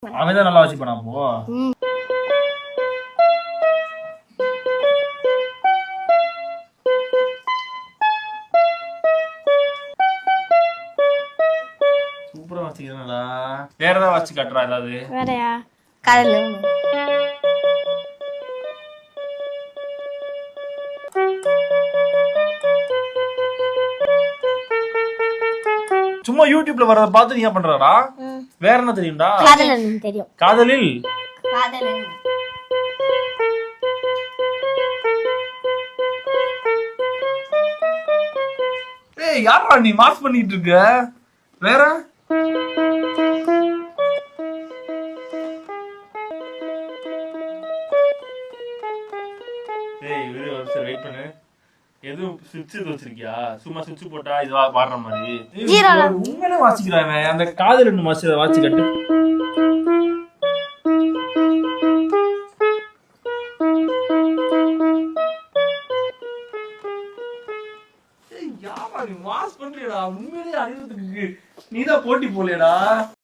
அவன் தான் நல்லா வாசிப்பானா அப்போ? சூப்பரா வாசிக்கிறானடா. வேற ஏதாவது வாசி காட்டுறா ஏதாவது? வேறயா? கடல். சும்மா யூடியூப்ல வரத பார்த்து நீ என்ன பண்றடா? வேற என்ன தெரியும்டா? காதலன் தெரியும். காதலில் காதலன். ஏய் யாரா நீ மாஸ் பண்ணிட்டு இருக்க? வேற ஏய் வீடியோ ஒரு வெயிட் பண்ணு. எதுவும் சுவிட்ச் வச்சிருக்கியா? சும்மா சுவிட்ச் போட்டா இது பாடுற மாதிரி. உண்மையிலே வாசிக்கிறாங்க. அந்த காதல் ரெண்டு மாசம் வாசி கட்டு. யாரா நீ மாஸ் பண்றியடா? உண்மையிலே அறிவுறதுக்கு நீதான் போட்டி போலையடா.